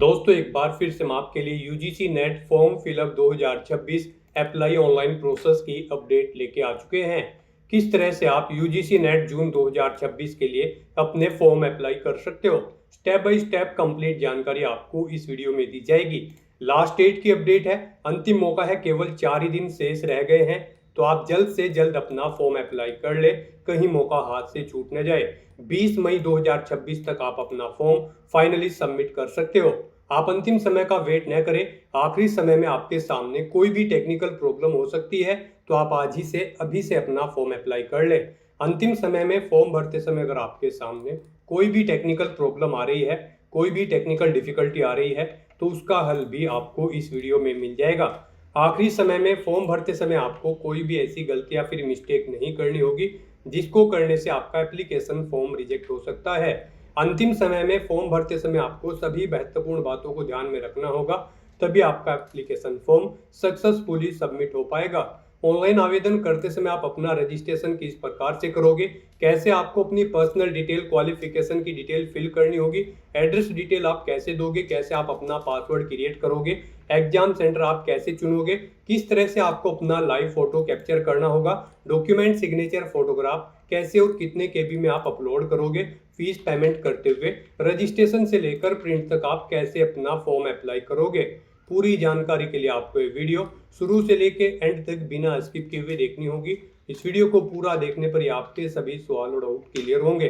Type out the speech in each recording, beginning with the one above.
दोस्तों एक बार फिर से हम आपके लिए UGC net form fill up 2026 apply online process की अपडेट लेके आ चुके हैं। किस तरह से आप यूजीसी नेट जून 2026 के लिए अपने फॉर्म अप्लाई कर सकते हो, स्टेप बाय स्टेप कंप्लीट जानकारी आपको इस वीडियो में दी जाएगी। लास्ट डेट की अपडेट है, अंतिम मौका है, केवल 4 ही दिन शेष रह गए हैं। तो आप जल्द से जल्द अपना फॉर्म अप्लाई कर ले, कहीं मौका हाथ से छूट न जाए। 20 मई 2026 तक आप अपना फॉर्म फाइनली सबमिट कर सकते हो। आप अंतिम समय का वेट न करें, आखिरी समय में आपके सामने कोई भी टेक्निकल प्रॉब्लम हो सकती है, तो आप आज ही से अभी से अपना फॉर्म अप्लाई कर लें। अंतिम समय में फॉर्म भरते समय अगर आपके सामने कोई भी टेक्निकल प्रॉब्लम आ रही है, कोई भी टेक्निकल डिफिकल्टी आ रही है, तो उसका हल भी आपको इस वीडियो में मिल जाएगा। आखिरी समय में फॉर्म भरते समय आपको कोई भी ऐसी गलती या फिर मिस्टेक नहीं करनी होगी जिसको करने से आपका एप्लीकेशन फॉर्म रिजेक्ट हो सकता है। अंतिम समय में फॉर्म भरते समय आपको सभी महत्वपूर्ण बातों को ध्यान में रखना होगा, तभी आपका एप्लीकेशन फॉर्म सक्सेसफुली सबमिट हो पाएगा। ऑनलाइन आवेदन करते समय आप अपना रजिस्ट्रेशन किस प्रकार से करोगे, कैसे आपको अपनी पर्सनल डिटेल, क्वालिफिकेशन की डिटेल फिल करनी होगी, एड्रेस डिटेल आप कैसे दोगे, कैसे आप अपना पासवर्ड क्रिएट करोगे, एग्जाम सेंटर आप कैसे चुनोगे, किस तरह से आपको अपना लाइव फोटो कैप्चर करना होगा, डॉक्यूमेंट सिग्नेचर फोटोग्राफ कैसे और कितने केबी में आप अपलोड करोगे, फीस पेमेंट करते हुए रजिस्ट्रेशन से लेकर प्रिंट तक आप कैसे अपना फॉर्म अप्लाई करोगे। पूरी जानकारी के लिए आपको ये वीडियो शुरू से लेके एंड तक बिना स्किप किए हुए देखनी होगी। इस वीडियो को पूरा देखने पर ही आपके सभी सवाल और डाउट क्लियर होंगे।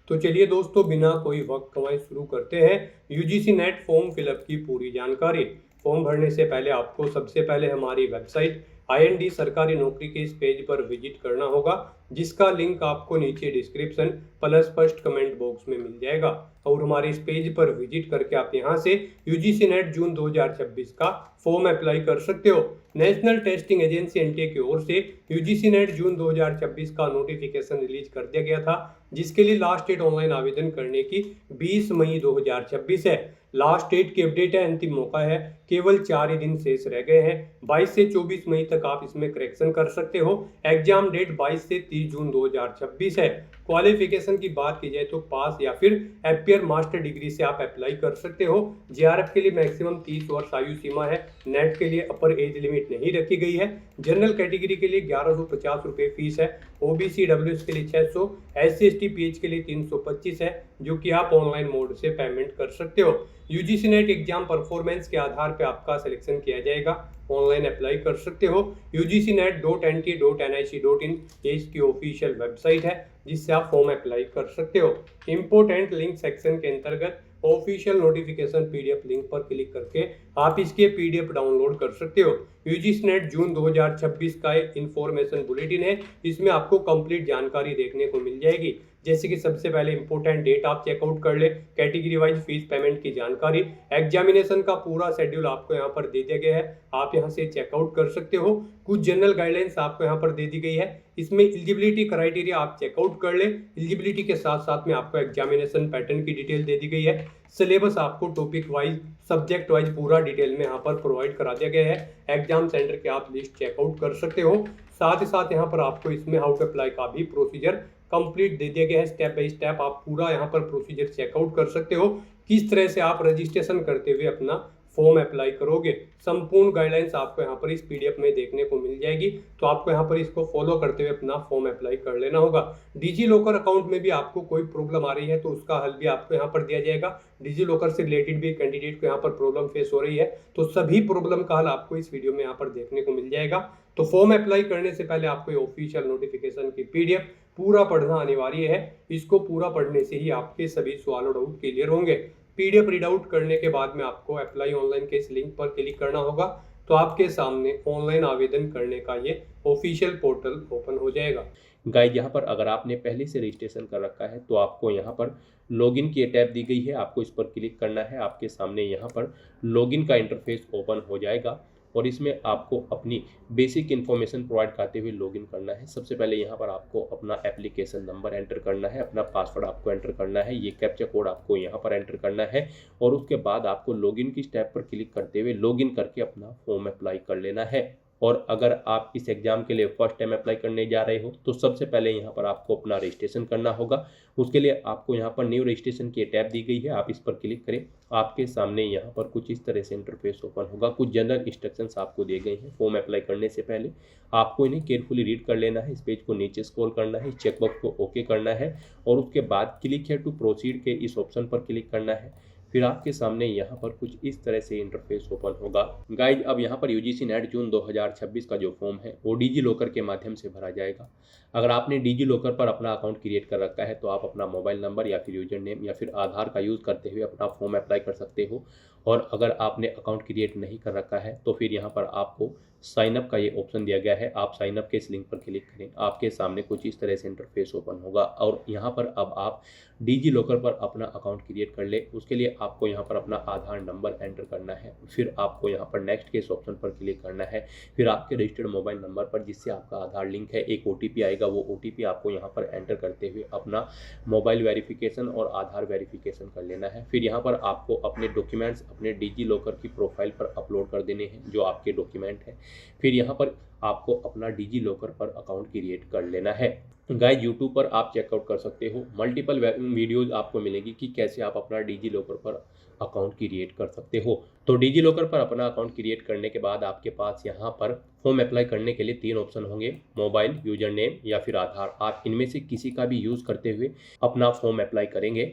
तो चलिए दोस्तों, बिना कोई वक्त गंवाए शुरू करते हैं यूजीसी नेट फॉर्म फिलअप की पूरी जानकारी। फॉर्म भरने से पहले आपको सबसे पहले हमारी वेबसाइट IND सरकारी नौकरी के इस पेज पर विजिट करना होगा, जिसका लिंक आपको नीचे description plus first comment box में मिल जाएगा। और हमारे इस पेज पर विजिट करके आप यहां से यूजीसी नेट जून 2026 का फॉर्म अप्लाई कर सकते हो। नेशनल टेस्टिंग एजेंसी NTA की ओर से यूजीसी नेट जून 2026 का नोटिफिकेशन रिलीज कर दिया गया था, जिसके लिए लास्ट डेट ऑनलाइन आवेदन करने की 20 मई 2026 है। लास्ट डेट की अपडेट है, अंतिम मौका है, केवल 4 ही दिन शेष रह गए हैं। 22 से 24 मई तक आप इसमें करेक्शन कर सकते हो। एग्जाम डेट 22 से 30 जून 2026 है। क्वालिफिकेशन की बात की जाए तो पास या फिर एपियर मास्टर डिग्री से आप अप्लाई कर सकते हो। JRF के लिए मैक्सिमम 30 वर्ष आयु सीमा है। नेट के लिए अपर एज लिमिट नहीं रखी गई है। जनरल कैटेगरी के लिए 1150 रुपये फीस है। OBC WS के लिए 600, SC ST PH के लिए 325 है, जो कि आप ऑनलाइन मोड से पेमेंट कर सकते हो। यूजीसी नेट एग्जाम परफॉर्मेंस के आधार पर आपका सिलेक्शन किया जाएगा। ऑनलाइन अप्लाई कर सकते हो। UGCNet.NT.NIC.in ये इसकी ऑफिशियल वेबसाइट है, जिससे आप फॉर्म अप्लाई कर सकते हो। इंपोर्टेंट लिंक सेक्शन के अंतर्गत ऑफिशियल नोटिफिकेशन PDF लिंक पर क्लिक करके आप इसके PDF डाउनलोड कर सकते हो। यूजीसी नेट जून 2026 का इंफॉर्मेशन बुलेटिन है, इसमें आपको कंप्लीट जानकारी देखने को मिल जाएगी। जैसे कि सबसे पहले इंपॉर्टेंट डेट आप चेकआउट कर ले, कैटेगरी वाइज फीस पेमेंट की जानकारी, एग्जामिनेशन का पूरा शेड्यूल आपको यहाँ पर दे दिया गया है, आप यहाँ से चेकआउट कर सकते हो। कुछ जनरल गाइडलाइंस आपको यहाँ पर दे दी गई है, इसमें एलिजिबिलिटी क्राइटेरिया आप चेकआउट कर ले। एलिजिबिलिटी के साथ साथ में आपको एग्जामिनेशन पैटर्न की डिटेल दे दी गई है। सिलेबस आपको टॉपिक वाइज, सब्जेक्ट वाइज पूरा डिटेल में यहाँ पर प्रोवाइड करा दिया गया है। एग्जाम सेंटर के आप लिस्ट चेकआउट कर सकते हो। साथ ही साथ यहाँ पर आपको इसमें हाउ टू अप्लाई का भी प्रोसीजर कंप्लीट दे दिया गया है। स्टेप बाय स्टेप आप पूरा यहाँ पर प्रोसीजर चेकआउट कर सकते हो, किस तरह से आप रजिस्ट्रेशन करते हुए अपना फॉर्म अप्लाई करोगे। संपूर्ण गाइडलाइंस आपको यहाँ पर इस PDF में देखने को मिल जाएगी, तो आपको यहाँ पर इसको फॉलो करते हुए अपना फॉर्म अप्लाई कर लेना होगा। डिजी लॉकर अकाउंट में भी आपको कोई प्रॉब्लम आ रही है, तो उसका हल भी आपको यहाँ पर दिया जाएगा। डिजी लॉकर से रिलेटेड भी कैंडिडेट को यहाँ पर प्रॉब्लम फेस हो रही है, तो सभी प्रॉब्लम का हल आपको इस वीडियो में यहाँ पर देखने को मिल जाएगा। तो फॉर्म अप्लाई करने से पहले आपको ऑफिशियल नोटिफिकेशन की PDF पूरा पढ़ना अनिवार्य है। इसको पूरा पढ़ने से ही आपके सभी सवाल और डाउट क्लियर होंगे। PDF रीड आउट करने के बाद में आपको अप्लाई ऑनलाइन के इस लिंक पर क्लिक करना होगा, तो आपके सामने ऑनलाइन आवेदन करने का ये ऑफिशियल पोर्टल ओपन हो जाएगा। गाइज, यहाँ पर अगर आपने पहले से रजिस्ट्रेशन कर रखा है तो आपको यहाँ पर लॉगिन की टैब दी गई है, आपको इस पर क्लिक करना है। आपके सामने यहाँ पर लॉगिन का इंटरफेस ओपन हो जाएगा और इसमें आपको अपनी बेसिक इन्फॉर्मेशन प्रोवाइड करते हुए लॉगिन करना है। सबसे पहले यहाँ पर आपको अपना एप्लीकेशन नंबर एंटर करना है, अपना पासवर्ड आपको एंटर करना है, ये कैप्चा कोड आपको यहाँ पर एंटर करना है और उसके बाद आपको लॉगिन की स्टेप पर क्लिक करते हुए लॉगिन करके अपना फॉर्म अप्लाई कर लेना है। और अगर आप इस एग्ज़ाम के लिए फर्स्ट टाइम अप्लाई करने जा रहे हो तो सबसे पहले यहाँ पर आपको अपना रजिस्ट्रेशन करना होगा। उसके लिए आपको यहाँ पर न्यू रजिस्ट्रेशन की टैब दी गई है, आप इस पर क्लिक करें। आपके सामने यहाँ पर कुछ इस तरह से इंटरफेस ओपन होगा। कुछ जनरल इंस्ट्रक्शंस आपको दिए गए हैं फॉर्म अप्लाई करने से पहले। आपको इन्हें केयरफुली रीड कर लेना है। इस पेज को नीचे स्क्रॉल करना है, इस चेकबॉक्स को ओके करना है और उसके बाद क्लिक है टू प्रोसीड के इस ऑप्शन पर क्लिक करना है। फिर आपके सामने यहाँ पर कुछ इस तरह से इंटरफेस ओपन होगा। गाइज, अब यहाँ पर यूजीसी नेट जून 2026 का जो फॉर्म है वो डिजी लॉकर के माध्यम से भरा जाएगा। अगर आपने डिजी लॉकर पर अपना अकाउंट क्रिएट कर रखा है तो आप अपना मोबाइल नंबर या फिर यूजर नेम या फिर आधार का यूज़ करते हुए अपना फॉर्म अप्लाई कर सकते हो। और अगर आपने अकाउंट क्रिएट नहीं कर रखा है तो फिर यहाँ पर आपको साइनअप का ये ऑप्शन दिया गया है। आप साइनअप के इस लिंक पर क्लिक करें। आपके सामने कुछ इस तरह से इंटरफेस ओपन होगा और यहाँ पर अब आप डिजी लॉकर पर अपना अकाउंट क्रिएट कर ले। उसके लिए आपको यहाँ पर अपना आधार नंबर एंटर करना है। फिर आपको यहाँ पर नेक्स्ट के इस ऑप्शन पर क्लिक करना है। फिर आपके रजिस्टर्ड मोबाइल नंबर पर जिससे आपका आधार लिंक है एक OTP आएगा। वो OTP आपको यहाँ पर एंटर करते हुए अपना मोबाइल वेरिफिकेशन और आधार वेरिफिकेशन कर लेना है। फिर यहाँ पर आपको अपने डॉक्यूमेंट्स अपने डिजी लॉकर की प्रोफाइल पर अपलोड कर देने हैं जो आपके डॉक्यूमेंट हैं। फिर यहाँ पर आपको अपना डिजी लॉकर पर अकाउंट क्रिएट कर लेना है। गाइस, यूट्यूब पर आप चेकआउट कर सकते हो, मल्टीपल वीडियोस आपको मिलेगी कि कैसे आप अपना डिजी लॉकर पर अकाउंट क्रिएट कर सकते हो। तो डिजी लॉकर पर अपना अकाउंट क्रिएट करने के बाद आपके पास यहाँ पर फॉर्म अप्लाई करने के लिए 3 ऑप्शन होंगे, मोबाइल, यूजर नेम या फिर आधार। आप इनमें से किसी का भी यूज़ करते हुए अपना फॉर्म अप्लाई करेंगे।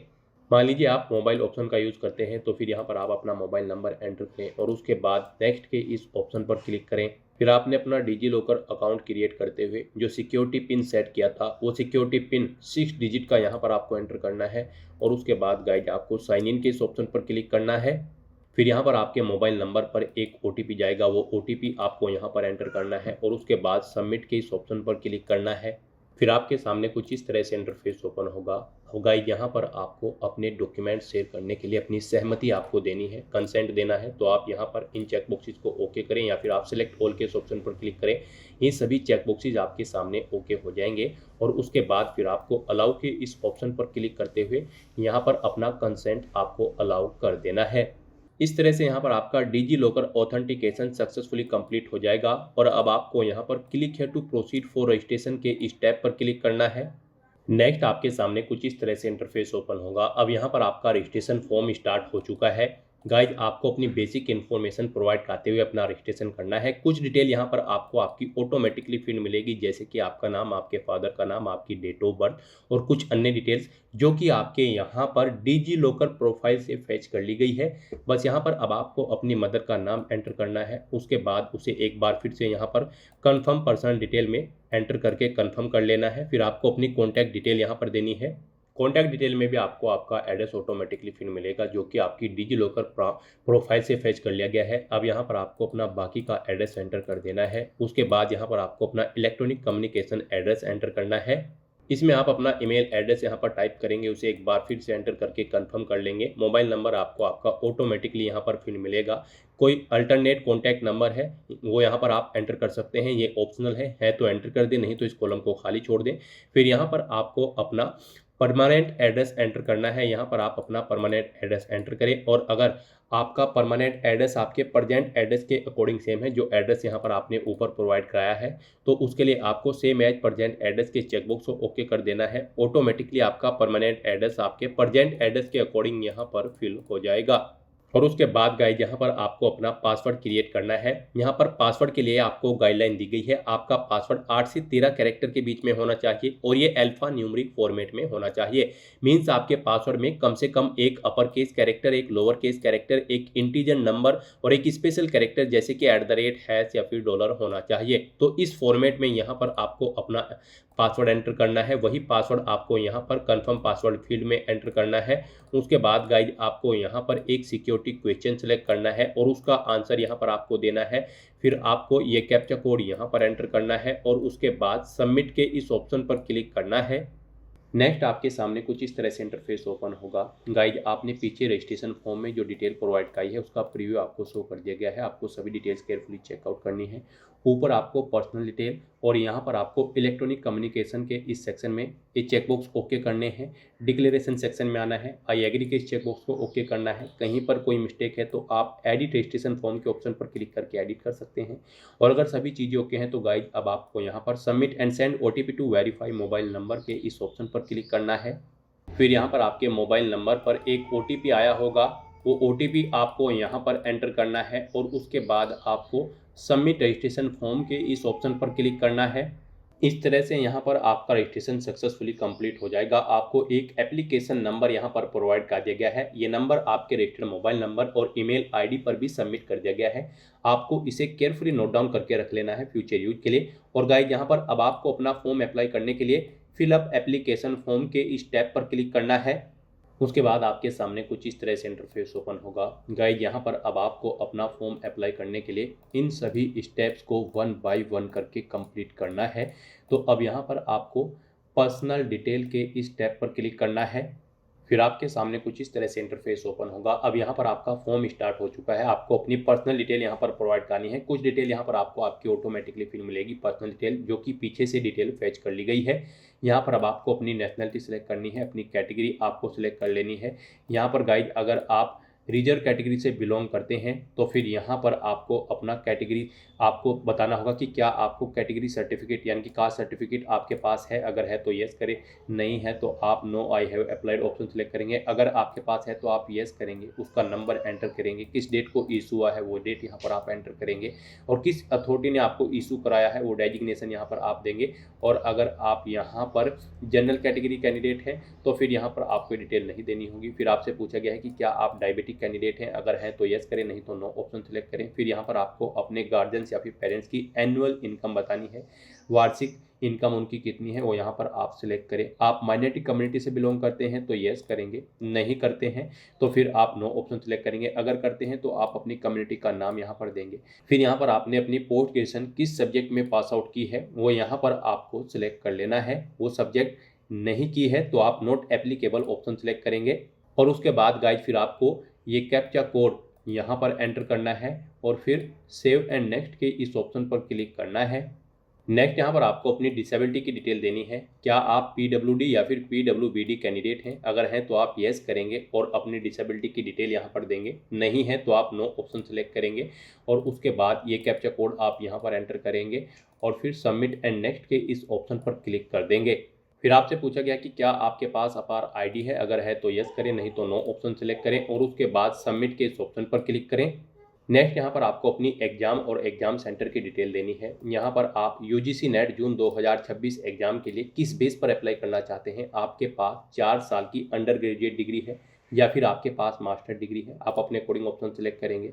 मान लीजिए आप मोबाइल ऑप्शन का यूज़ करते हैं तो फिर यहाँ पर आप अपना मोबाइल नंबर एंटर करें और उसके बाद नेक्स्ट के इस ऑप्शन पर क्लिक करें। फिर आपने अपना डिजी लॉकर अकाउंट क्रिएट करते हुए जो सिक्योरिटी पिन सेट किया था वो सिक्योरिटी पिन 6 डिजिट का यहाँ पर आपको एंटर करना है और उसके बाद गाइड आपको साइन इन के इस ऑप्शन पर क्लिक करना है। फिर यहाँ पर आपके मोबाइल नंबर पर एक OTP जाएगा, वो OTP आपको यहाँ पर एंटर करना है और उसके बाद सबमिट के इस ऑप्शन पर क्लिक करना है। फिर आपके सामने कुछ इस तरह से इंटरफेस ओपन होगा। यहाँ पर आपको अपने डॉक्यूमेंट शेयर करने के लिए अपनी सहमति आपको देनी है, कंसेंट देना है। तो आप यहाँ पर इन चेक बॉक्सेस को ओके करें या फिर आप सिलेक्ट ऑल के इस ऑप्शन पर क्लिक करें। ये सभी चेक बॉक्सेस आपके सामने ओके हो जाएंगे और उसके बाद फिर आपको अलाउ के इस ऑप्शन पर क्लिक करते हुए यहाँ पर अपना कंसेंट आपको अलाउ कर देना है। इस तरह से यहाँ पर आपका digi locker authentication successfully complete हो जाएगा और अब आपको यहाँ पर क्लिक है टू प्रोसीड फॉर रजिस्ट्रेशन के इस टैब पर क्लिक करना है। नेक्स्ट आपके सामने कुछ इस तरह से इंटरफेस ओपन होगा। अब यहाँ पर आपका रजिस्ट्रेशन फॉर्म स्टार्ट हो चुका है। गाइज, आपको अपनी बेसिक इन्फॉर्मेशन प्रोवाइड करते हुए अपना रजिस्ट्रेशन करना है। कुछ डिटेल यहाँ पर आपको आपकी ऑटोमेटिकली फीड मिलेगी, जैसे कि आपका नाम, आपके फादर का नाम, आपकी डेट ऑफ बर्थ और कुछ अन्य डिटेल्स जो कि आपके यहाँ पर डिजी लॉकर प्रोफाइल से फैच कर ली गई है। बस यहाँ पर अब आपको अपनी मदर का नाम एंटर करना है। उसके बाद उसे एक बार फिर से यहाँ पर कन्फर्म पर्सनल डिटेल में एंटर करके कन्फर्म कर लेना है। फिर आपको अपनी कॉन्टैक्ट डिटेल यहाँ पर देनी है। कॉन्टैक्ट डिटेल में भी आपको आपका एड्रेस ऑटोमेटिकली फिर मिलेगा जो कि आपकी डिजी लॉकर प्रोफाइल से फैच कर लिया गया है। अब यहाँ पर आपको अपना बाकी का एड्रेस एंटर कर देना है। उसके बाद यहाँ पर आपको अपना इलेक्ट्रॉनिक कम्युनिकेशन एड्रेस एंटर करना है। इसमें आप अपना ईमेल एड्रेस यहाँ पर टाइप करेंगे, उसे एक बार फिर से एंटर करके कंफर्म कर लेंगे। मोबाइल नंबर आपको आपका ऑटोमेटिकली यहाँ पर फिर मिलेगा। कोई अल्टरनेट कॉन्टैक्ट नंबर है वो यहाँ पर आप एंटर कर सकते हैं, ये ऑप्शनल है तो एंटर कर दें, नहीं तो इस कॉलम को खाली छोड़ दें। फिर यहाँ पर आपको अपना परमानेंट एड्रेस एंटर करना है। यहाँ पर आप अपना परमानेंट एड्रेस एंटर करें और अगर आपका परमानेंट एड्रेस आपके प्रेजेंट एड्रेस के अकॉर्डिंग सेम है, जो एड्रेस यहाँ पर आपने ऊपर प्रोवाइड कराया है, तो उसके लिए आपको सेम एज प्रेजेंट एड्रेस के चेकबॉक्स को ओके कर देना है। ऑटोमेटिकली आपका परमानेंट एड्रेस आपके प्रेजेंट एड्रेस के अकॉर्डिंग यहाँ पर फिल हो जाएगा। और उसके बाद गाइज यहाँ पर आपको अपना पासवर्ड क्रिएट करना है। यहाँ पर पासवर्ड के लिए आपको गाइडलाइन दी गई है। आपका पासवर्ड 8 से 13 कैरेक्टर के बीच में होना चाहिए और ये अल्फा न्यूमेरिक फॉर्मेट में होना चाहिए। मीन्स आपके पासवर्ड में कम से कम एक अपर केस कैरेक्टर, एक लोअर केस कैरेक्टर, एक इंटीजर नंबर और एक स्पेशल कैरेक्टर जैसे कि @ या फिर डॉलर होना चाहिए। तो इस फॉर्मेट में यहाँ पर आपको अपना पासवर्ड एंटर करना है। वही पासवर्ड आपको यहाँ पर कंफर्म पासवर्ड फील्ड में एंटर करना है। उसके बाद गाइज आपको यहाँ पर एक सिक्योरिटी क्वेश्चन सेलेक्ट करना है और उसका आंसर यहाँ पर आपको देना है। फिर आपको ये कैप्चा कोड यहाँ पर एंटर करना है और उसके बाद सबमिट के इस ऑप्शन पर क्लिक करना है। नेक्स्ट आपके सामने कुछ इस तरह से इंटरफेस ओपन होगा। गाइज, आपने पीछे रजिस्ट्रेशन फॉर्म में जो डिटेल प्रोवाइड कराई है उसका प्रीव्यू आपको शो कर दिया गया है। आपको सभी डिटेल्स केयरफुली चेकआउट करनी है। ऊपर आपको पर्सनल डिटेल और यहाँ पर आपको इलेक्ट्रॉनिक कम्युनिकेशन के इस सेक्शन में ये चेकबॉक्स ओके करने हैं। डिक्लेरेशन सेक्शन में आना है, आई एग्री के इस चेकबॉक्स को ओके करना है। कहीं पर कोई मिस्टेक है तो आप एडिट रजिस्ट्रेशन फॉर्म के ऑप्शन पर क्लिक करके एडिट कर सकते हैं। और अगर सभी चीज़ें ओके हैं तो गाइज अब आपको यहाँ पर submit and send OTP to verify mobile number के इस ऑप्शन पर क्लिक करना है। फिर यहाँ पर आपके मोबाइल नंबर पर एक OTP आया होगा, वो OTP आपको यहाँ पर एंटर करना है और उसके बाद आपको सबमिट रजिस्ट्रेशन फॉर्म के इस ऑप्शन पर क्लिक करना है। इस तरह से यहाँ पर आपका रजिस्ट्रेशन सक्सेसफुली कंप्लीट हो जाएगा। आपको एक एप्लीकेशन नंबर यहाँ पर प्रोवाइड कर दिया गया है। ये नंबर आपके रजिस्टर्ड मोबाइल नंबर और ईमेल आईडी पर भी सबमिट कर दिया गया है। आपको इसे केयरफुली नोट डाउन करके रख लेना है फ्यूचर यूज के लिए। और गाइस यहाँ पर अब आपको अपना फॉर्म अप्लाई करने के लिए फिलअप एप्लीकेशन फॉर्म के इस टैब पर क्लिक करना है। उसके बाद आपके सामने कुछ इस तरह से इंटरफेस ओपन होगा। गाइड यहाँ पर अब आपको अपना फॉर्म अप्लाई करने के लिए इन सभी स्टेप्स को 1 बाय 1 करके कंप्लीट करना है। तो अब यहाँ पर आपको पर्सनल डिटेल के इस टैब पर क्लिक करना है। फिर आपके सामने कुछ इस तरह से इंटरफेस ओपन होगा। अब यहाँ पर आपका फॉर्म स्टार्ट हो चुका है। आपको अपनी पर्सनल डिटेल यहाँ पर प्रोवाइड करनी है। कुछ डिटेल यहाँ पर आपको आपकी ऑटोमेटिकली फिल मिलेगी, पर्सनल डिटेल, जो कि पीछे से डिटेल फैच कर ली गई है। यहाँ पर अब आपको अपनी नेशनलिटी सेलेक्ट करनी है, अपनी कैटेगरी आपको सिलेक्ट कर लेनी है। यहाँ पर गाइड अगर आप रिजर्व कैटेगरी से बिलोंग करते हैं तो फिर यहाँ पर आपको अपना कैटेगरी आपको बताना होगा कि क्या आपको कैटेगरी सर्टिफिकेट यानी कि कास्ट सर्टिफिकेट आपके पास है। अगर है तो येस करें, नहीं है तो आप no I have applied option select करेंगे। अगर आपके पास है तो आप येस करेंगे, उसका नंबर एंटर करेंगे, किस डेट को इशू हुआ है वो डेट यहाँ पर आप एंटर करेंगे और किस अथॉरिटी ने आपको इशू कराया है वो डेजिग्नेशन यहाँ पर आप देंगे। और अगर आप यहाँ पर जनरल कैटेगरी कैंडिडेट हैं तो फिर यहाँ पर आपको डिटेल नहीं देनी होगी। फिर आपसे पूछा गया है कि क्या आप डायबिटिक कैंडिडेट हैं, अगर हैं तो येस करें, नहीं तो नो ऑप्शन सेलेक्ट करें। फिर यहाँ पर आपको अपने गार्जियंस या फिर पेरेंट्स की एनुअल इनकम बतानी है, वार्षिक इनकम उनकी कितनी है वो यहाँ पर आप सिलेक्ट करें। आप माइनॉरिटी कम्युनिटी से बिलोंग करते हैं तो येस करेंगे, नहीं करते हैं तो फिर आप नो ऑप्शन सेलेक्ट करेंगे। अगर करते हैं तो आप अपनी कम्युनिटी का नाम यहाँ पर देंगे। फिर यहाँ पर आपने अपनी पोस्ट ग्रेजुएशन किस सब्जेक्ट में पास आउट की है वो यहाँ पर आपको सिलेक्ट कर लेना है। वो सब्जेक्ट नहीं की है तो आप नॉट एप्लीकेबल ऑप्शन सेलेक्ट करेंगे। और उसके बाद गाइज फिर आपको ये कैप्चा कोड यहाँ पर एंटर करना है और फिर सेव एंड नेक्स्ट के इस ऑप्शन पर क्लिक करना है। नेक्स्ट यहाँ पर आपको अपनी डिसेबिलिटी की डिटेल देनी है। क्या आप PWD या फिर PWBD कैंडिडेट हैं, अगर हैं तो आप येस करेंगे और अपनी डिसेबिलिटी की डिटेल यहाँ पर देंगे, नहीं है तो आप नो ऑप्शन सेलेक्ट करेंगे। और उसके बाद ये कैप्चा कोड आप यहाँ पर एंटर करेंगे और फिर सबमिट एंड नेक्स्ट के इस ऑप्शन पर क्लिक कर देंगे। फिर आपसे पूछा गया कि क्या आपके पास अपार ID है, अगर है तो येस करें, नहीं तो नो ऑप्शन सेलेक्ट करें और उसके बाद सबमिट के इस ऑप्शन पर क्लिक करें। नेक्स्ट यहाँ पर आपको अपनी एग्जाम और एग्जाम सेंटर की डिटेल देनी है। यहाँ पर आप UGC नेट जून 2026 एग्जाम के लिए किस बेस पर अप्लाई करना चाहते हैं। आपके पास 4 साल की अंडर ग्रेजुएट डिग्री है या फिर आपके पास मास्टर डिग्री है, आप अपने अकॉर्डिंग ऑप्शन सेलेक्ट करेंगे।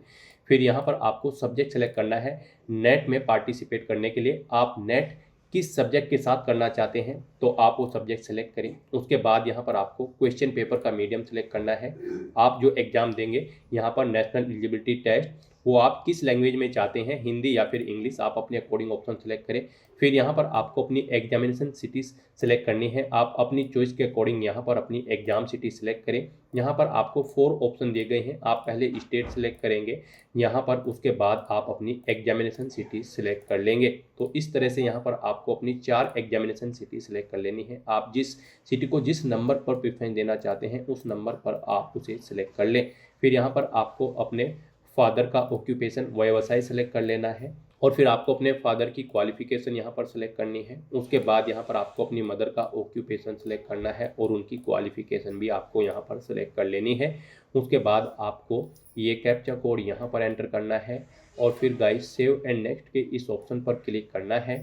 फिर यहाँ पर आपको सब्जेक्ट सेलेक्ट करना है। नेट में पार्टिसिपेट करने के लिए आप नेट किस सब्जेक्ट के साथ करना चाहते हैं तो आप वो सब्जेक्ट सेलेक्ट करें। उसके बाद यहाँ पर आपको क्वेश्चन पेपर का मीडियम सेलेक्ट करना है। आप जो एग्ज़ाम देंगे यहाँ पर नेशनल एलिजिबिलिटी टेस्ट वो आप किस लैंग्वेज में चाहते हैं, हिंदी या फिर इंग्लिश, आप अपने अकॉर्डिंग ऑप्शन सेलेक्ट करें। फिर यहाँ पर आपको अपनी एग्जामिनेशन सिटी सेलेक्ट करनी है। आप अपनी चॉइस के अकॉर्डिंग यहाँ पर अपनी एग्जाम सिटी सेलेक्ट करें। यहाँ पर आपको 4 ऑप्शन दिए गए हैं। आप पहले स्टेट सेलेक्ट करेंगे यहाँ पर, उसके बाद आप अपनी एग्जामिनेशन सिटी सेलेक्ट कर लेंगे। तो इस तरह से यहाँ पर आपको अपनी 4 एग्जामिनेशन सिटी सेलेक्ट कर लेनी है। आप जिस सिटी को जिस नंबर पर प्रेफरेंस देना चाहते हैं उस नंबर पर आप उसे सिलेक्ट कर लें। फिर यहाँ पर आपको अपने फादर का ऑक्यूपेशन व्यवसाय सेलेक्ट कर लेना है और फिर आपको अपने फादर की क्वालिफिकेशन यहाँ पर सेलेक्ट करनी है। उसके बाद यहाँ पर आपको अपनी मदर का ऑक्यूपेशन सेलेक्ट करना है और उनकी क्वालिफिकेशन भी आपको यहाँ पर सेलेक्ट कर लेनी है। उसके बाद आपको ये कैप्चा कोड यहाँ पर एंटर करना है और फिर गाइस सेव एंड नेक्स्ट के इस ऑप्शन पर क्लिक करना है।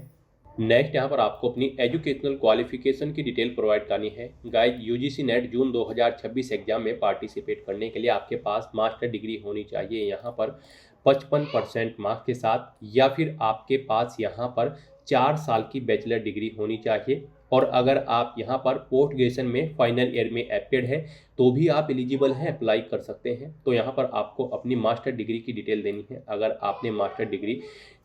नेक्स्ट यहाँ पर आपको अपनी एजुकेशनल क्वालिफिकेशन की डिटेल प्रोवाइड करनी है। गाइस UGC नेट जून 2026 एग्जाम में पार्टिसिपेट करने के लिए आपके पास मास्टर डिग्री होनी चाहिए यहाँ पर 55% मार्क्स के साथ, या फिर आपके पास यहाँ पर 4 साल की बैचलर डिग्री होनी चाहिए। और अगर आप यहाँ पर पोस्ट ग्रेजुएशन में फाइनल ईयर में एप्टेड है तो भी आप एलिजिबल हैं, अप्लाई कर सकते हैं। तो यहाँ पर आपको अपनी मास्टर डिग्री की डिटेल देनी है। अगर आपने मास्टर डिग्री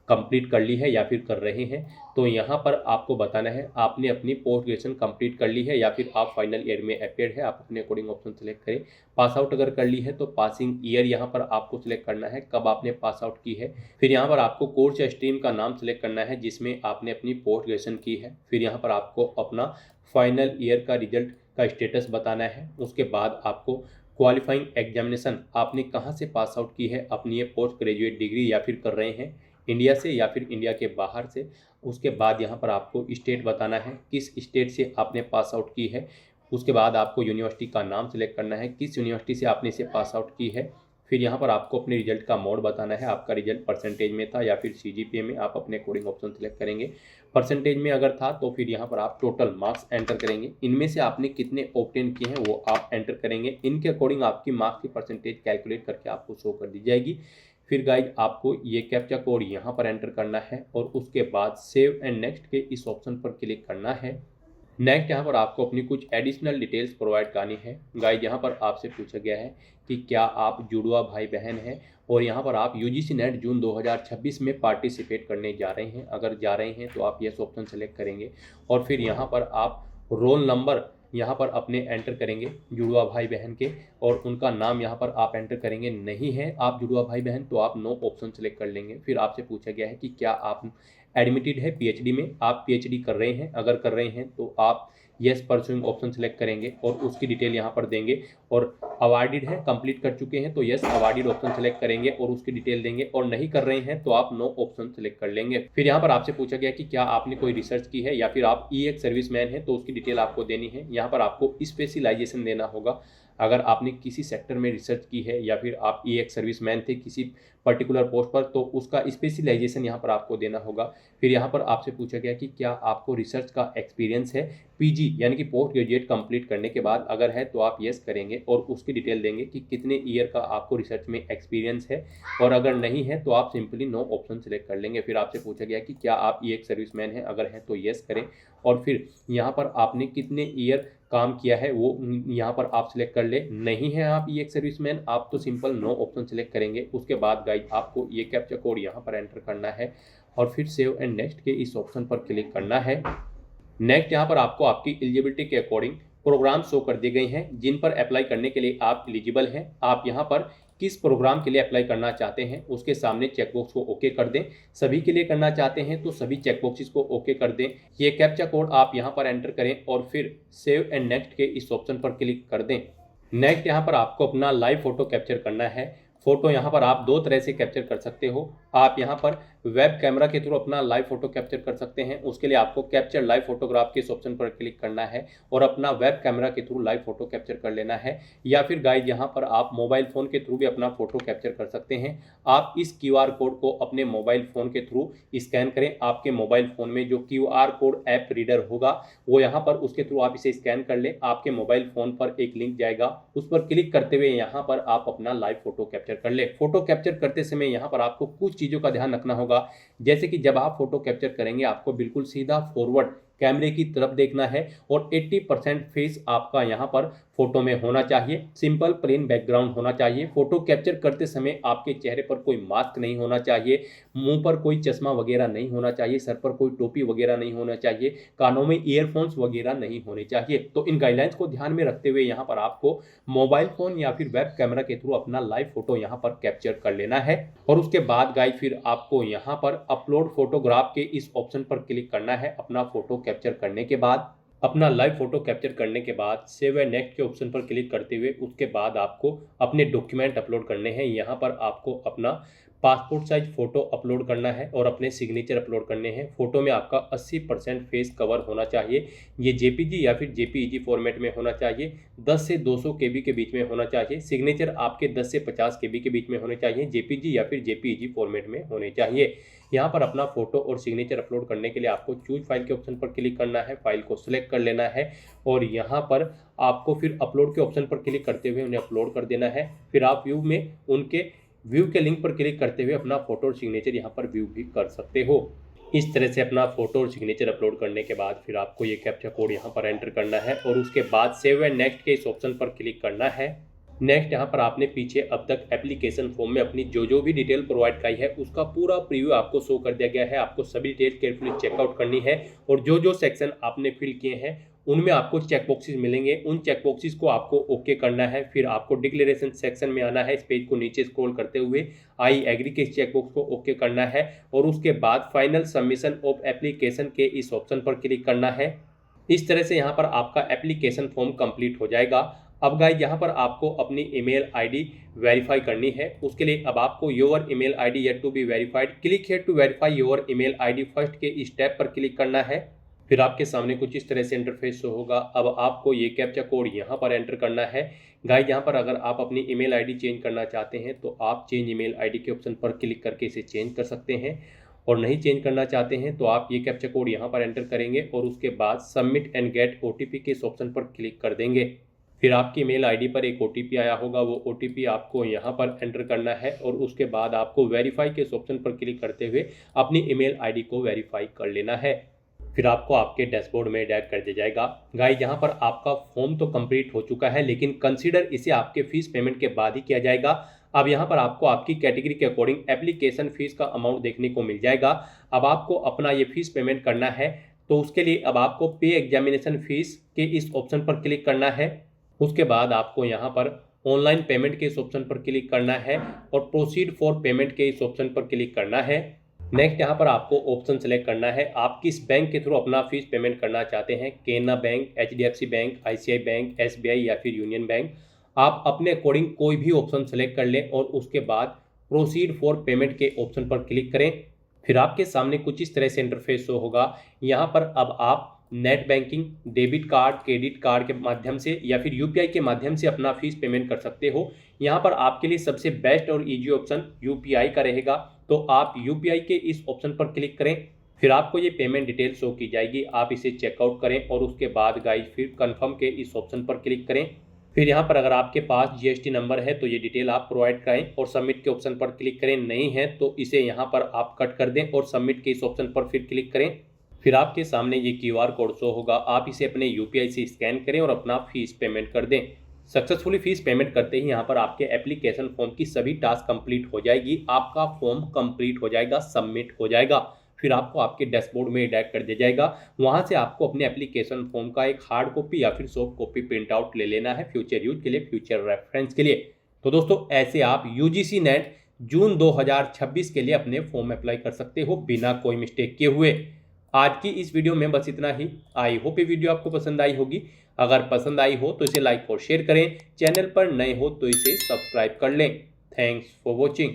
कंप्लीट कर ली है या फिर कर रहे हैं। तो यहाँ पर आपको बताना है आपने अपनी पोस्ट ग्रेजुएशन कंप्लीट कर ली है या फिर आप फाइनल ईयर में अपेयर्ड है, आप अपने अकॉर्डिंग ऑप्शन सेलेक्ट करें। पास आउट अगर कर ली है तो पासिंग ईयर यहाँ पर आपको सिलेक्ट करना है, कब आपने पास आउट की है। फिर यहाँ पर आपको कोर्स या स्ट्रीम का नाम सेलेक्ट करना है जिसमें आपने अपनी पोस्ट ग्रेजुएशन की है। फिर यहाँ पर आपको अपना फाइनल ईयर का रिजल्ट का स्टेटस बताना है। उसके बाद आपको क्वालिफाइंग एग्जामिनेशन आपने कहाँ से पास आउट की है, अपनी ये पोस्ट ग्रेजुएट डिग्री या फिर कर रहे हैं इंडिया से या फिर इंडिया के बाहर से। उसके बाद यहाँ पर आपको स्टेट बताना है, किस स्टेट से आपने पास आउट की है। उसके बाद आपको यूनिवर्सिटी का नाम सेलेक्ट करना है, किस यूनिवर्सिटी से आपने इसे पास आउट की है। फिर यहाँ पर आपको अपने रिजल्ट का मोड बताना है, आपका रिजल्ट परसेंटेज में था या फिर CGPA में, आप अपने अकॉर्डिंग ऑप्शन सेलेक्ट करेंगे। परसेंटेज में अगर था तो फिर यहाँ पर आप टोटल मार्क्स एंटर करेंगे, इनमें से आपने कितने ऑब्टेन किए हैं वो आप एंटर करेंगे। इनके अकॉर्डिंग आपकी मार्क्स की परसेंटेज कैलकुलेट करके आपको शो कर दी जाएगी। फिर गाइज आपको ये कैप्चा कोड यहाँ पर एंटर करना है और उसके बाद सेव एंड नेक्स्ट के इस ऑप्शन पर क्लिक करना है। नेक्स्ट यहाँ पर आपको अपनी कुछ एडिशनल डिटेल्स प्रोवाइड करनी है। गाइज यहाँ पर आपसे पूछा गया है कि क्या आप जुड़वा भाई बहन हैं और यहाँ पर आप UGC नेट जून 2026 में पार्टिसिपेट करने जा रहे हैं। अगर जा रहे हैं तो आप यस ऑप्शन सेलेक्ट करेंगे और फिर यहाँ पर आप रोल नंबर यहाँ पर अपने एंटर करेंगे जुड़वा भाई बहन के, और उनका नाम यहाँ पर आप एंटर करेंगे। नहीं है आप जुड़वा भाई बहन तो आप नो ऑप्शन सेलेक्ट कर लेंगे। फिर आपसे पूछा गया है कि क्या आप एडमिटेड है PhD में, आप PhD कर रहे हैं। अगर कर रहे हैं तो आप यस परस्यूइंग ऑप्शन सेलेक्ट करेंगे और उसकी डिटेल यहाँ पर देंगे। और अवार्डेड है, कंप्लीट कर चुके हैं तो यस अवार्डेड ऑप्शन सेलेक्ट करेंगे और उसकी डिटेल देंगे। और नहीं कर रहे हैं तो आप नो ऑप्शन सेलेक्ट कर लेंगे। फिर यहाँ पर आपसे पूछा गया कि क्या आपने कोई रिसर्च की है या फिर आप एक सर्विसमैन है तो उसकी डिटेल आपको देनी है। यहाँ पर आपको स्पेशलाइजेशन देना होगा। अगर आपने किसी सेक्टर में रिसर्च की है या फिर आप एक सर्विसमैन थे किसी पर्टिकुलर पोस्ट पर तो उसका स्पेशलाइजेशन यहाँ पर आपको देना होगा। फिर यहाँ पर आपसे पूछा गया कि क्या आपको रिसर्च का एक्सपीरियंस है PG यानी कि पोस्ट ग्रेजुएट कंप्लीट करने के बाद। अगर है तो आप यस करेंगे और उसकी डिटेल देंगे कि कितने ईयर का आपको रिसर्च में एक्सपीरियंस है। और अगर नहीं है तो आप सिंपली नो ऑप्शन सेलेक्ट कर लेंगे। फिर आपसे पूछा गया कि क्या आप एक सर्विसमैन हैं, अगर है तो यस करें। और फिर यहाँ पर आपने कितने ईयर काम किया है वो यहाँ पर आप सिलेक्ट कर ले। नहीं है आप ये एक सर्विसमैन, आप तो सिंपल नो ऑप्शन सेलेक्ट करेंगे। उसके बाद गाइज आपको ये कैप्चा कोड यहाँ पर एंटर करना है और फिर सेव एंड नेक्स्ट के इस ऑप्शन पर क्लिक करना है। नेक्स्ट यहाँ पर आपको आपकी एलिजिबिलिटी के अकॉर्डिंग प्रोग्राम शो कर दिए गए हैं जिन पर अप्लाई करने के लिए आप एलिजिबल हैं। आप यहाँ पर किस प्रोग्राम के लिए अप्लाई करना चाहते हैं उसके सामने चेकबॉक्स को ओके कर दें। सभी के लिए करना चाहते हैं तो सभी चेकबॉक्सेस को ओके कर दें। ये कैप्चा कोड आप यहाँ पर एंटर करें और फिर सेव एंड नेक्स्ट के इस ऑप्शन पर क्लिक कर दें। नेक्स्ट यहाँ पर आपको अपना लाइव फोटो कैप्चर करना है। फोटो यहाँ पर आप दो तरह से कैप्चर कर सकते हो। आप यहाँ पर वेब कैमरा के थ्रू अपना लाइव फोटो कैप्चर कर सकते हैं। उसके लिए आपको कैप्चर लाइव फोटोग्राफ के इस ऑप्शन पर क्लिक करना है और अपना वेब कैमरा के थ्रू लाइव फोटो कैप्चर कर लेना है। या फिर गाइज यहाँ पर आप मोबाइल फ़ोन के थ्रू भी अपना फोटो कैप्चर कर सकते हैं। आप इस QR कोड को अपने मोबाइल फ़ोन के थ्रू स्कैन करें। आपके मोबाइल फ़ोन में जो QR कोड ऐप रीडर होगा वो यहाँ पर उसके थ्रू आप इसे स्कैन कर लें। आपके मोबाइल फ़ोन पर एक लिंक जाएगा, उस पर क्लिक करते हुए यहाँ पर आप अपना लाइव फोटो कैप्चर कर लें। फोटो कैप्चर करते समय यहाँ पर आपको कुछ चीज़ों का ध्यान रखना होगा, जैसे कि जब आप फोटो कैप्चर करेंगे आपको बिल्कुल सीधा फॉरवर्ड कैमरे की तरफ देखना है और 80% फेस आपका यहाँ पर फोटो में होना चाहिए। सिंपल प्लेन बैकग्राउंड होना चाहिए। फोटो कैप्चर करते समय आपके चेहरे पर कोई मास्क नहीं होना चाहिए, मुंह पर कोई चश्मा वगैरह नहीं होना चाहिए, सर पर कोई टोपी वगैरह नहीं होना चाहिए, कानों में ईयरफोन्स वगैरह नहीं होने चाहिए। तो इन गाइडलाइंस को ध्यान में रखते हुए यहाँ पर आपको मोबाइल फोन या फिर वेब कैमरा के थ्रू अपना लाइव फोटो यहाँ पर कैप्चर कर लेना है। और उसके बाद गाइस फिर आपको यहाँ पर अपलोड फोटोग्राफ के इस ऑप्शन पर क्लिक करना है। अपना फोटो कैप्चर करने के बाद, अपना लाइव फोटो कैप्चर करने के बाद सेव एंड नेक्स्ट के ऑप्शन पर क्लिक करते हुए उसके बाद आपको अपने डॉक्यूमेंट अपलोड करने हैं। यहाँ पर आपको अपना पासपोर्ट साइज फ़ोटो अपलोड करना है और अपने सिग्नेचर अपलोड करने हैं। फ़ोटो में आपका 80% फेस कवर होना चाहिए। ये JPG या फिर JPEG फॉर्मेट में होना चाहिए। 10 से 200 KB के बीच में होना चाहिए। सिग्नेचर आपके 10 से 50 KB के बीच में होने चाहिए। JPG या फिर JPEG फॉर्मेट में होने चाहिए। यहाँ पर अपना फोटो और सिग्नेचर अपलोड करने के लिए आपको चूज फाइल के ऑप्शन पर क्लिक करना है, फाइल को सिलेक्ट कर लेना है और यहाँ पर आपको फिर अपलोड के ऑप्शन पर क्लिक करते हुए उन्हें अपलोड कर देना है। फिर आप व्यू में उनके व्यू के लिंक पर क्लिक करते हुए अपना फोटो और सिग्नेचर यहाँ पर व्यू भी कर सकते हो। इस तरह से अपना फोटो और सिग्नेचर अपलोड करने के बाद फिर आपको ये कैप्चा कोड यहाँ पर एंटर करना है और उसके बाद सेव एंड नेक्स्ट के इस ऑप्शन पर क्लिक करना है। नेक्स्ट यहाँ पर आपने पीछे अब तक एप्लीकेशन फॉर्म में अपनी जो भी डिटेल प्रोवाइड कराई है उसका पूरा प्रीव्यू आपको शो कर दिया गया है। आपको सभी डिटेल केयरफुली चेकआउट करनी है और जो सेक्शन आपने फिल किए हैं उनमें आपको चेक बॉक्सेस मिलेंगे। उन चेक बॉक्सेस को आपको ओके करना है। फिर आपको डिक्लेरेशन सेक्शन में आना है। इस पेज को नीचे स्क्रॉल करते हुए आई एग्री के चेक बॉक्स को ओके करना है और उसके बाद फाइनल सबमिशन ऑफ एप्लीकेशन के इस ऑप्शन पर क्लिक करना है। इस तरह से यहाँ पर आपका एप्लीकेशन फॉर्म कंप्लीट हो जाएगा। अब गाइस यहाँ पर आपको अपनी ईमेल आईडी वेरीफाई करनी है। उसके लिए अब आपको your email ID yet to be verified, click here to verify your email ID first के इस टैब पर क्लिक करना है। फिर आपके सामने कुछ इस तरह से इंटरफेस शो होगा। अब आपको ये कैप्चा कोड यहाँ पर एंटर करना है। गाइस यहाँ पर अगर आप अपनी ईमेल आईडी चेंज करना चाहते हैं तो आप चेंज ईमेल आईडी के ऑप्शन पर क्लिक करके इसे चेंज कर सकते हैं और नहीं चेंज करना चाहते हैं तो आप ये कैप्चा कोड यहाँ पर एंटर करेंगे और उसके बाद सबमिट एंड गेट ओटीपी के इस ऑप्शन पर क्लिक कर देंगे। फिर आपकी मेल आईडी पर एक ओटीपी आया होगा, वो ओटीपी आपको यहाँ पर एंटर करना है और उसके बाद आपको वेरीफाई के इस ऑप्शन पर क्लिक करते हुए अपनी ईमेल आईडी को वेरीफाई कर लेना है। फिर आपको आपके डैशबोर्ड में डायरेक्ट कर दिया जाएगा। गाइस यहाँ पर आपका फॉर्म तो कंप्लीट हो चुका है लेकिन कंसीडर इसे आपके फीस पेमेंट के बाद ही किया जाएगा। अब यहाँ पर आपको आपकी कैटेगरी के अकॉर्डिंग एप्लीकेशन फीस का अमाउंट देखने को मिल जाएगा। अब आपको अपना ये फीस पेमेंट करना है तो उसके लिए अब आपको पे एग्जामिनेशन फीस के इस ऑप्शन पर क्लिक करना है। उसके बाद आपको यहाँ पर ऑनलाइन पेमेंट के इस ऑप्शन पर क्लिक करना है और प्रोसीड फॉर पेमेंट के इस ऑप्शन पर क्लिक करना है। नेक्स्ट यहाँ पर आपको ऑप्शन सेलेक्ट करना है आप किस बैंक के थ्रू अपना फीस पेमेंट करना चाहते हैं, Canara bank, HDFC bank, ICI bank, SBI या फिर यूनियन बैंक। आप अपने अकॉर्डिंग कोई भी ऑप्शन सेलेक्ट कर लें और उसके बाद प्रोसीड फॉर पेमेंट के ऑप्शन पर क्लिक करें। फिर आपके सामने कुछ इस तरह से इंटरफेस शो होगा। यहाँ पर अब आप net banking, debit card, credit card के माध्यम से या फिर यूपीआई के माध्यम से अपना फीस पेमेंट कर सकते हो। यहाँ पर आपके लिए सबसे बेस्ट और इजी ऑप्शन यूपीआई का रहेगा तो आप यूपीआई के इस ऑप्शन पर क्लिक करें। फिर आपको ये पेमेंट डिटेल शो की जाएगी, आप इसे चेकआउट करें और उसके बाद गाइस फिर कंफर्म के इस ऑप्शन पर क्लिक करें। फिर यहाँ पर अगर आपके पास जीएसटी नंबर है तो ये डिटेल आप प्रोवाइड कराएं और सबमिट के ऑप्शन पर क्लिक करें। नहीं है तो इसे यहाँ पर आप कट कर दें और सबमिट के इस ऑप्शन पर फिर क्लिक करें। फिर आपके सामने ये क्यूआर कोड शो होगा, आप इसे अपने यूपीआई से स्कैन करें और अपना फीस पेमेंट कर दें। सक्सेसफुली फीस पेमेंट करते ही यहाँ पर आपके एप्लीकेशन फॉर्म की सभी टास्क कंप्लीट हो जाएगी। आपका फॉर्म कंप्लीट हो जाएगा, सबमिट हो जाएगा। फिर आपको आपके डैशबोर्ड में डायरेक्ट कर दिया जाएगा। वहाँ से आपको अपने एप्लीकेशन फॉर्म का एक हार्ड कॉपी या फिर सॉफ्ट कॉपी प्रिंट आउट ले लेना है फ्यूचर यूज के लिए, फ्यूचर रेफरेंस के लिए। तो दोस्तों ऐसे आप यूजीसी नेट जून 2026 के लिए अपने फॉर्म अप्लाई कर सकते हो बिना कोई मिस्टेक किए हुए। आज की इस वीडियो में बस इतना ही। आई होप ये वीडियो आपको पसंद आई होगी। अगर पसंद आई हो तो इसे लाइक और शेयर करें। चैनल पर नए हो तो इसे सब्सक्राइब कर लें। Thanks for watching.